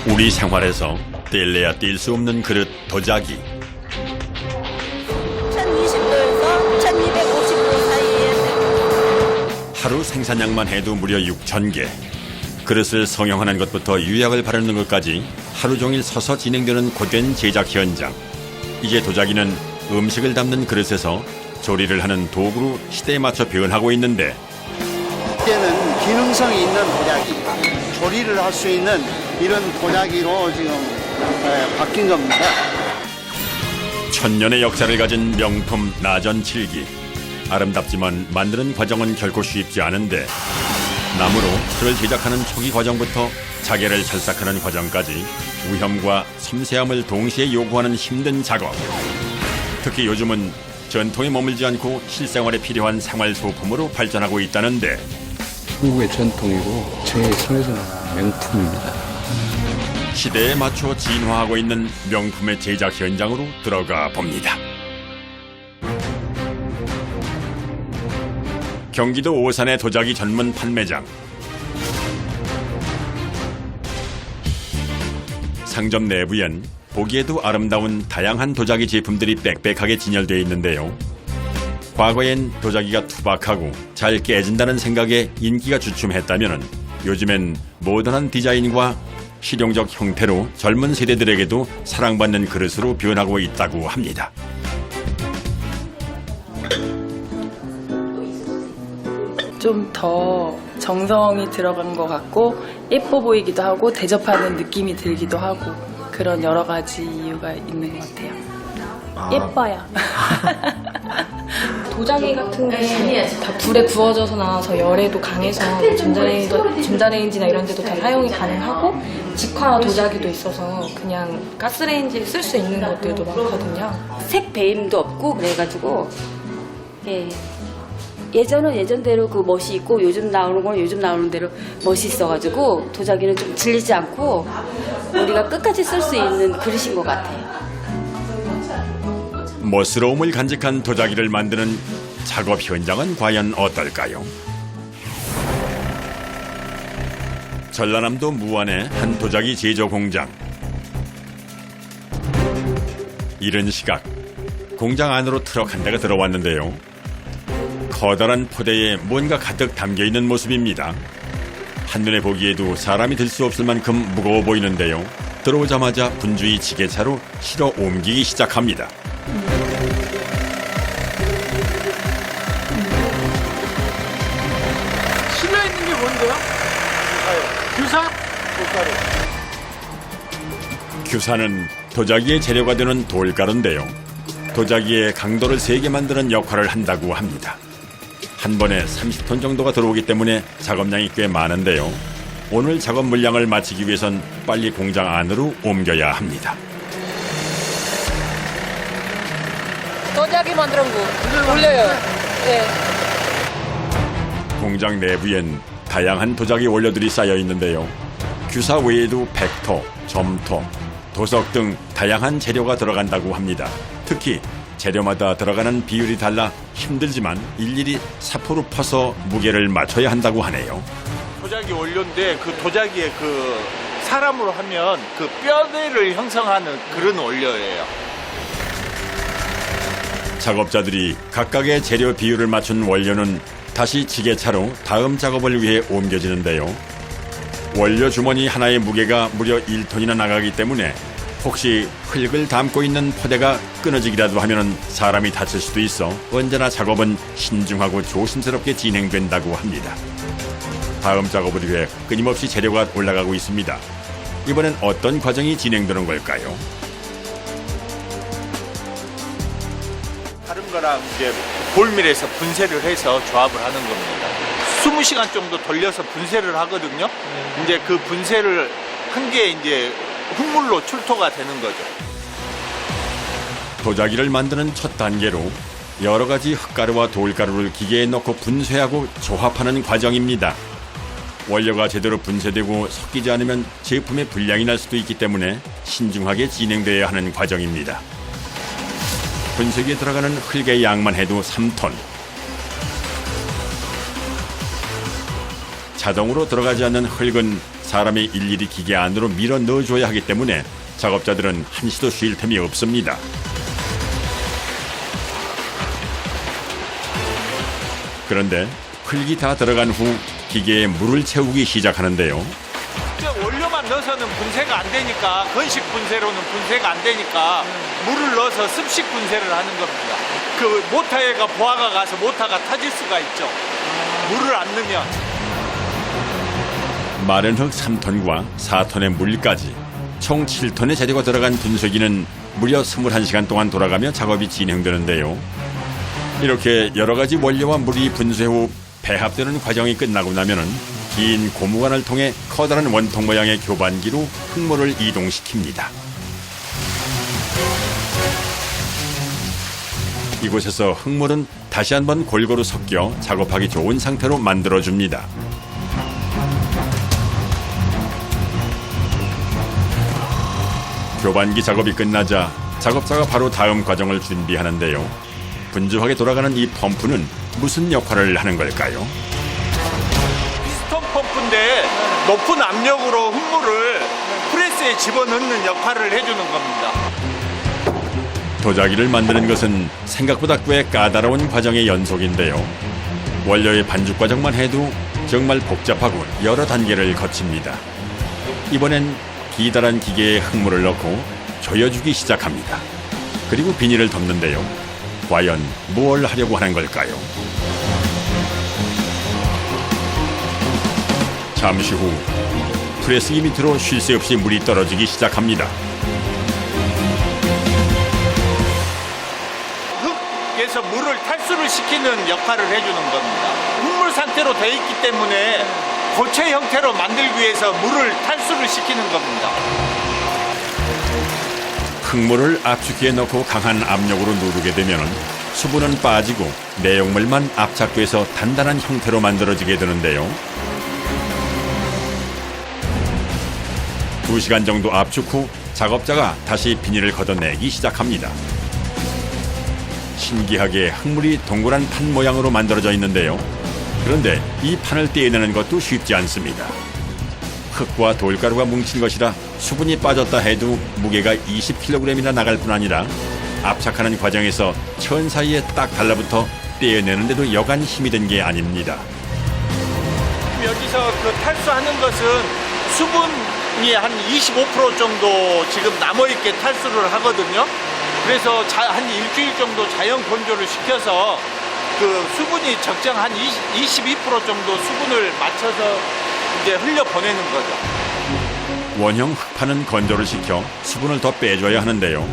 우리 생활에서 뗄래야 뗄 수 없는 그릇 도자기. 1020도에서 1250도 사이에 하루 생산량만 해도 무려 6,000개. 그릇을 성형하는 것부터 유약을 바르는 것까지 하루 종일 서서 진행되는 고된 제작 현장. 이제 도자기는 음식을 담는 그릇에서 조리를 하는 도구로 시대에 맞춰 변하고 있는데, 이때는 기능성이 있는 도자기, 조리를 할 수 있는 이런 도자기로 지금 바뀐 겁니다. 천년의 역사를 가진 명품 나전 칠기. 아름답지만 만드는 과정은 결코 쉽지 않은데, 나무로 틀을 제작하는 초기 과정부터 자개를 찰싹하는 과정까지 위험과 섬세함을 동시에 요구하는 힘든 작업. 특히 요즘은 전통에 머물지 않고 실생활에 필요한 생활 소품으로 발전하고 있다는데, 한국의 전통이고 제 손에서는 명품입니다. 시대에 맞춰 진화하고 있는 명품의 제작 현장으로 들어가 봅니다. 경기도 오산의 도자기 전문 판매장. 상점 내부엔 보기에도 아름다운 다양한 도자기 제품들이 빽빽하게 진열되어 있는데요. 과거엔 도자기가 투박하고 잘 깨진다는 생각에 인기가 주춤했다면 요즘엔 모던한 디자인과 실용적 형태로 젊은 세대들에게도 사랑받는 그릇으로 변하고 있다고 합니다. 좀 더 정성이 들어간 것 같고 예뻐 보이기도 하고 대접하는 느낌이 들기도 하고 그런 여러 가지 이유가 있는 것 같아요. 예뻐요. 도자기 같은 게 다 불에 구워져서 나와서 열에도 강해서 전자레인지나 이런 데도 다 사용이 가능하고 직화 도자기도 있어서 그냥 가스레인지에 쓸 수 있는 것들도 많거든요. 색 배임도 없고 그래가지고 예전은 예전대로 그 멋이 있고 요즘 나오는 건 요즘 나오는 대로 멋이 있어가지고 도자기는 좀 질리지 않고 우리가 끝까지 쓸 수 있는 그릇인 것 같아요. 멋스러움을 간직한 도자기를 만드는 작업 현장은 과연 어떨까요? 전라남도 무안의 한 도자기 제조 공장. 이른 시각 공장 안으로 트럭 한 대가 들어왔는데요. 커다란 포대에 뭔가 가득 담겨있는 모습입니다. 한눈에 보기에도 사람이 들 수 없을 만큼 무거워 보이는데요. 들어오자마자 분주히 지게차로 실어 옮기기 시작합니다. 실려 있는 게 뭔데요? 규사? 규사는 도자기의 재료가 되는 돌가루인데요. 도자기의 강도를 세게 만드는 역할을 한다고 합니다. 한 번에 30톤 정도가 들어오기 때문에 작업량이 꽤 많은데요. 오늘 작업 물량을 마치기 위해선 빨리 공장 안으로 옮겨야 합니다. 도자기 만드는 거 올려요. 예. 공장 내부엔 다양한 도자기 원료들이 쌓여 있는데요. 규사 외에도 백토, 점토, 도석 등 다양한 재료가 들어간다고 합니다. 특히 재료마다 들어가는 비율이 달라 힘들지만 일일이 사포로 퍼서 무게를 맞춰야 한다고 하네요. 도자기 원료인데 그 도자기에 그 사람으로 하면 그 뼈대를 형성하는 그런 원료예요. 작업자들이 각각의 재료 비율을 맞춘 원료는 다시 지게차로 다음 작업을 위해 옮겨지는데요. 원료 주머니 하나의 무게가 무려 1톤이나 나가기 때문에 혹시 흙을 담고 있는 포대가 끊어지기라도 하면 사람이 다칠 수도 있어 언제나 작업은 신중하고 조심스럽게 진행된다고 합니다. 다음 작업을 위해 끊임없이 재료가 올라가고 있습니다. 이번엔 어떤 과정이 진행되는 걸까요? 다른 거랑 이제 볼밀에서 분쇄를 해서 조합을 하는 겁니다. 20시간 정도 돌려서 분쇄를 하거든요. 이제 그 분쇄를 한 게 이제 흙물로 출토가 되는 거죠. 도자기를 만드는 첫 단계로 여러 가지 흙가루와 돌가루를 기계에 넣고 분쇄하고 조합하는 과정입니다. 원료가 제대로 분쇄되고 섞이지 않으면 제품에 불량이 날 수도 있기 때문에 신중하게 진행되어야 하는 과정입니다. 분쇄기에 들어가는 흙의 양만 해도 3톤. 자동으로 들어가지 않는 흙은 사람이 일일이 기계 안으로 밀어 넣어줘야 하기 때문에 작업자들은 한시도 쉴 틈이 없습니다. 그런데 흙이 다 들어간 후 기계에 물을 채우기 시작하는데요. 원료만 넣어서는 분쇄가 안 되니까, 건식 분쇄로는 분쇄가 안 되니까 물을 넣어서 습식 분쇄를 하는 겁니다. 그 모터에가 보아가 가서 모터가 터질 수가 있죠. 물을 안 넣으면. 마른 흙 3톤과 4톤의 물까지 총 7톤의 재료가 들어간 분쇄기는 무려 21시간 동안 돌아가며 작업이 진행되는데요. 이렇게 여러 가지 원료와 물이 분쇄 후 배합되는 과정이 끝나고 나면은 긴 고무관을 통해 커다란 원통 모양의 교반기로 흙물을 이동시킵니다. 이곳에서 흙물은 다시 한번 골고루 섞여 작업하기 좋은 상태로 만들어줍니다. 교반기 작업이 끝나자 작업자가 바로 다음 과정을 준비하는데요. 분주하게 돌아가는 이 펌프는 무슨 역할을 하는 걸까요? 피스톤 펌프인데 높은 압력으로 흙물을 프레스에 집어넣는 역할을 해주는 겁니다. 도자기를 만드는 것은 생각보다 꽤 까다로운 과정의 연속인데요. 원료의 반죽 과정만 해도 정말 복잡하고 여러 단계를 거칩니다. 이번엔 기다란 기계에 흙물을 넣고 조여주기 시작합니다. 그리고 비닐을 덮는데요. 과연 뭘 하려고 하는 걸까요? 잠시 후 프레스기 밑으로 쉴 새 없이 물이 떨어지기 시작합니다. 흙에서 물을 탈수를 시키는 역할을 해주는 겁니다. 흙물 상태로 되어 있기 때문에 고체 형태로 만들기 위해서 물을 탈수를 시키는 겁니다. 흙물을 압축기에 넣고 강한 압력으로 누르게 되면 수분은 빠지고 내용물만 압착돼서 단단한 형태로 만들어지게 되는데요. 2시간 정도 압축 후 작업자가 다시 비닐을 걷어내기 시작합니다. 신기하게 흙물이 동그란 판 모양으로 만들어져 있는데요. 그런데 이 판을 떼어내는 것도 쉽지 않습니다. 흙과 돌가루가 뭉친 것이라 수분이 빠졌다 해도 무게가 20kg이나 나갈 뿐 아니라 압착하는 과정에서 천 사이에 딱 달라붙어 떼어내는데도 여간 힘이 든 게 아닙니다. 여기서 그 탈수하는 것은 수분이 한 25% 정도 지금 남아있게 탈수를 하거든요. 그래서 한 일주일 정도 자연 건조를 시켜서 그 수분이 적정 한 22% 정도 수분을 맞춰서 이제 흘려 보내는 거죠. 원형 흙판은 건조를 시켜 수분을 더 빼줘야 하는데요.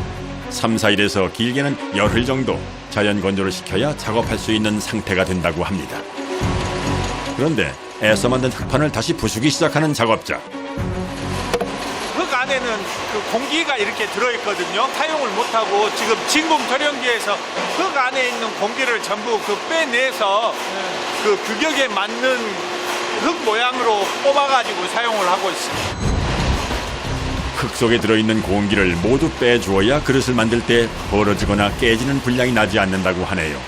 3, 4일에서 길게는 열흘 정도 자연 건조를 시켜야 작업할 수 있는 상태가 된다고 합니다. 그런데 애써 만든 흙판을 다시 부수기 시작하는 작업자. 흙 안에는 그 공기가 이렇게 들어있거든요. 사용을 못하고 지금 진공 절연기에서 흙 안에 있는 공기를 전부 그 빼내서 그 규격에 맞는 흙 모양으로 뽑아가지고 사용을 하고 있습니다. 흙 속에 들어있는 공기를 모두 빼주어야 그릇을 만들 때 벌어지거나 깨지는 분량이 나지 않는다고 하네요.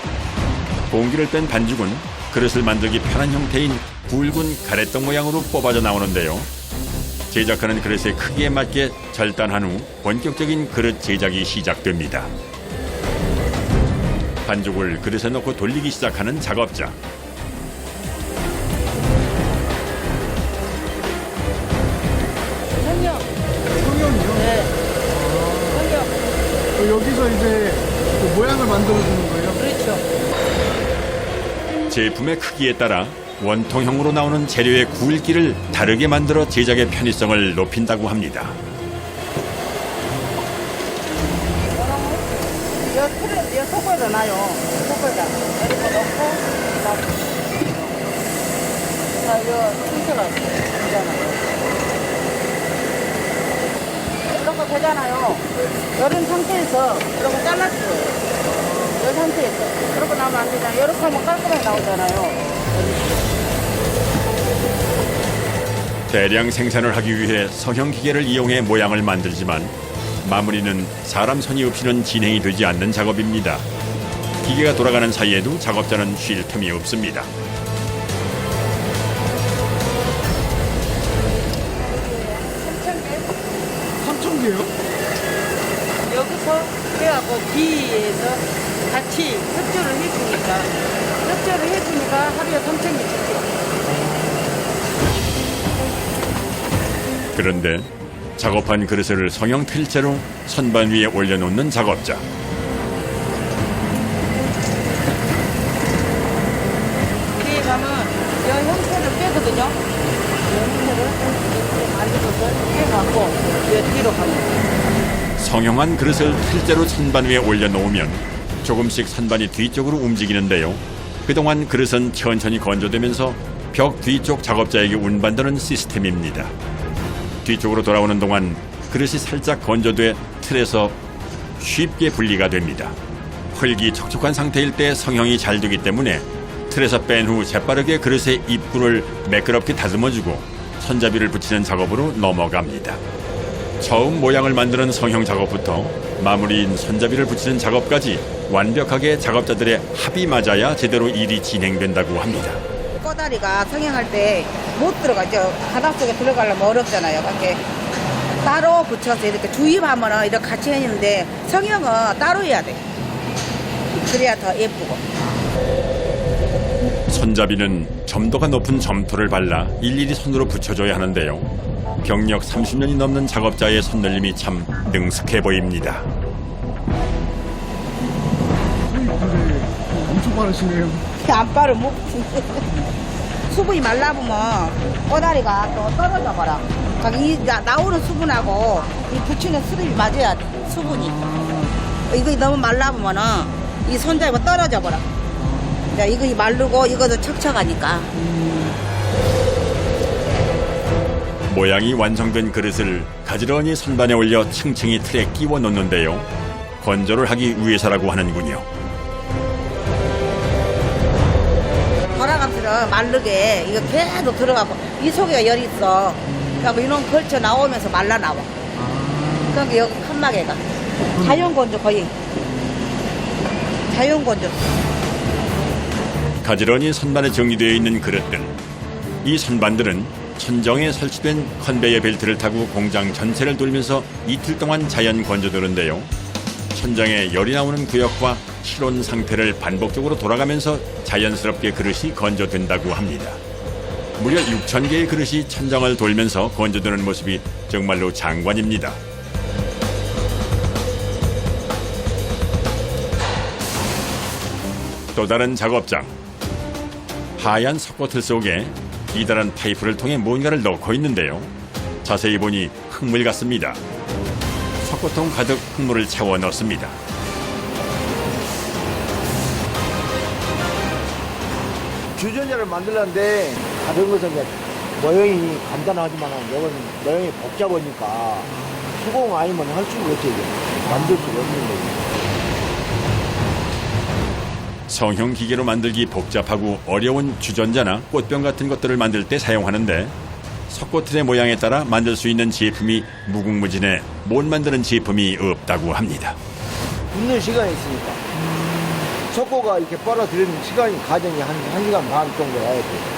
공기를 뺀 반죽은 그릇을 만들기 편한 형태인 굵은 가래떡 모양으로 뽑아져 나오는데요. 제작하는 그릇의 크기에 맞게 절단한 후 본격적인 그릇 제작이 시작됩니다. 반죽을 그릇에 넣고 돌리기 시작하는 작업자. 여기서 이제 그 모양을 만들어주는 거예요? 그렇죠. 제품의 크기에 따라 원통형으로 나오는 재료의 굵기를 다르게 만들어 제작의 편의성을 높인다고 합니다. 여 속에다 놔요. 속에다. 이렇게 넣고, 자, 여 순서가 있잖아요. 이렇게 되잖아요. 이런 상태에서 이렇게 잘라주세요. 이 상태에서. 그러고 나면 안 되잖아요. 이렇게 하면 깔끔하게 나오잖아요. 대량 생산을 하기 위해 성형 기계를 이용해 모양을 만들지만 마무리는 사람 손이 없이는 진행이 되지 않는 작업입니다. 기계가 돌아가는 사이에도 작업자는 쉴 틈이 없습니다. 어디예요? 여기서 그래갖고 뒤에서 같이 협조를 해주니까 하루에 3,000개 주죠. 그런데 작업한 그릇을 성형 틀째로 선반 위에 올려놓는 작업자. 뒤에 가면 이 형태를 빼거든요. 이 형태를 이렇게 만들어서 빼갖고 이 뒤로 가면. 성형한 그릇을 틀째로 선반 위에 올려놓으면 조금씩 선반이 뒤쪽으로 움직이는데요. 그동안 그릇은 천천히 건조되면서 벽 뒤쪽 작업자에게 운반되는 시스템입니다. 뒤쪽으로 돌아오는 동안 그릇이 살짝 건조돼 틀에서 쉽게 분리가 됩니다. 흙이 촉촉한 상태일 때 성형이 잘 되기 때문에 틀에서 뺀 후 재빠르게 그릇의 입구를 매끄럽게 다듬어주고 손잡이를 붙이는 작업으로 넘어갑니다. 처음 모양을 만드는 성형 작업부터 마무리인 손잡이를 붙이는 작업까지 완벽하게 작업자들의 합이 맞아야 제대로 일이 진행된다고 합니다. 꼬다리가 성형할 때 못 들어가죠. 바닷속에 들어가려면 어렵잖아요. 그렇게 따로 붙여서 이렇게 주입하면 이렇게 같이 해주는데 성형은 따로 해야 돼. 그래야 더 예쁘고. 손잡이는 점도가 높은 점토를 발라 일일이 손으로 붙여줘야 하는데요. 경력 30년이 넘는 작업자의 손놀림이 참 능숙해 보입니다. 엄청 빠르시네요. 안 빠르 못. 수분이 말라보면 꼬다리가 또 떨어져 버려. 이 나오는 수분하고 이 붙이는 수분이 맞아야 돼. 수분이. 이거 너무 말라보면은 이 손잡이가 떨어져 버려. 이거 마르고 이거도 척척하니까. 모양이 완성된 그릇을 가지런히 선반에 올려 층층이 틀에 끼워 놓는데요. 건조를 하기 위해서라고 하는군요. 돌아가면서 마르게 이거 계속 들어가고 이 속에 열이 있어. 그러니까 이런 걸쳐 나오면서 말라 나와. 그러니까 여기 칸막이가 자연 건조 거의. 자연 건조. 가지런히 선반에 정리되어 있는 그릇들. 이 선반들은 천정에 설치된 컨베이어 벨트를 타고 공장 전체를 돌면서 이틀 동안 자연 건조되는데요. 천장에 열이 나오는 구역과 실온 상태를 반복적으로 돌아가면서 자연스럽게 그릇이 건조된다고 합니다. 무려 6,000개의 그릇이 천장을 돌면서 건조되는 모습이 정말로 장관입니다. 또 다른 작업장. 하얀 석고틀 속에 기다란 파이프를 통해 무언가를 넣고 있는데요. 자세히 보니 흙물 같습니다. 석고통 가득 흙물을 채워 넣습니다. 주전자를 만들었는데 다른 것은 이제 모형이 간단하지만 이건 모형이 복잡하니까 수공 아니면 할 수가 없어요. 만들 수가 없는 거예요. 성형 기계로 만들기 복잡하고 어려운 주전자나 꽃병 같은 것들을 만들 때 사용하는데 석고틀의 모양에 따라 만들 수 있는 제품이 무궁무진해 못 만드는 제품이 없다고 합니다. 굽는 시간이 있으니까 석고가 이렇게 빨아들이는 시간이 가정이 한 1시간 반 정도 와야 돼요.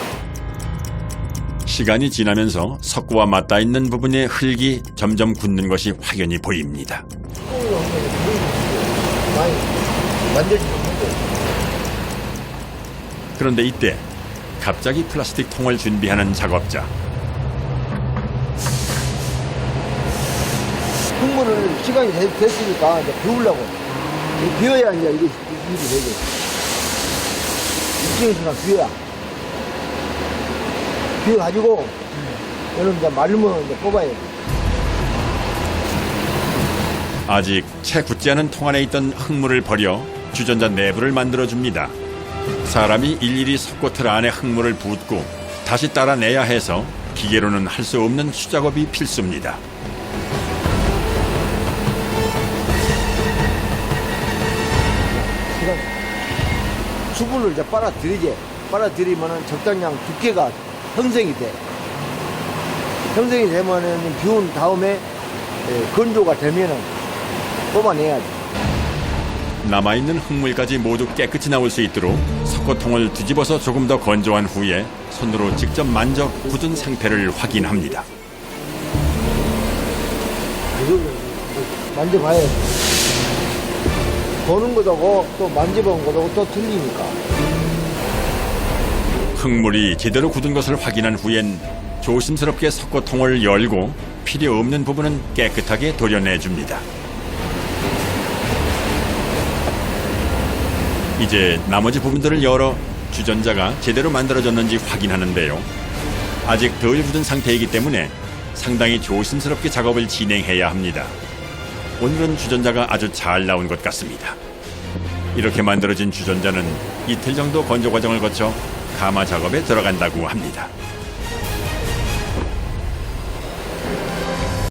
시간이 지나면서 석고와 맞닿아 있는 부분의 흙이 점점 굳는 것이 확연히 보입니다. 많이 만들지 못해요. 그런데 이때 갑자기 플라스틱 통을 준비하는 작업자. 흙물을 시간이 됐으니까 이제 비우려고. 비워야 이제 이게 일이 되죠. 일정한 시간 비워야. 비워가지고, 여러분 이제 말르면 이제 뽑아야 돼. 아직 채 굳지 않은 통 안에 있던 흙물을 버려 주전자 내부를 만들어줍니다. 사람이 일일이 석고틀 안에 흙물을 붓고 다시 따라내야 해서 기계로는 할 수 없는 수작업이 필수입니다. 수분을 이제 빨아들이지. 빨아들이면은 적당량 두께가 형성이 돼. 형성이 되면은 비운 다음에 건조가 되면은 뽑아내야지. 남아있는 흙물까지 모두 깨끗이 나올 수 있도록 석고통을 뒤집어서 조금 더 건조한 후에 손으로 직접 만져 굳은 상태를 확인합니다. 이거 만져봐야지. 보는 거하고 또 만져보는 거하고 또 틀리니까. 흙물이 제대로 굳은 것을 확인한 후엔 조심스럽게 석고통을 열고 필요 없는 부분은 깨끗하게 도려내줍니다. 이제 나머지 부분들을 열어 주전자가 제대로 만들어졌는지 확인하는데요. 아직 덜 굳은 상태이기 때문에 상당히 조심스럽게 작업을 진행해야 합니다. 오늘은 주전자가 아주 잘 나온 것 같습니다. 이렇게 만들어진 주전자는 이틀 정도 건조 과정을 거쳐 가마 작업에 들어간다고 합니다.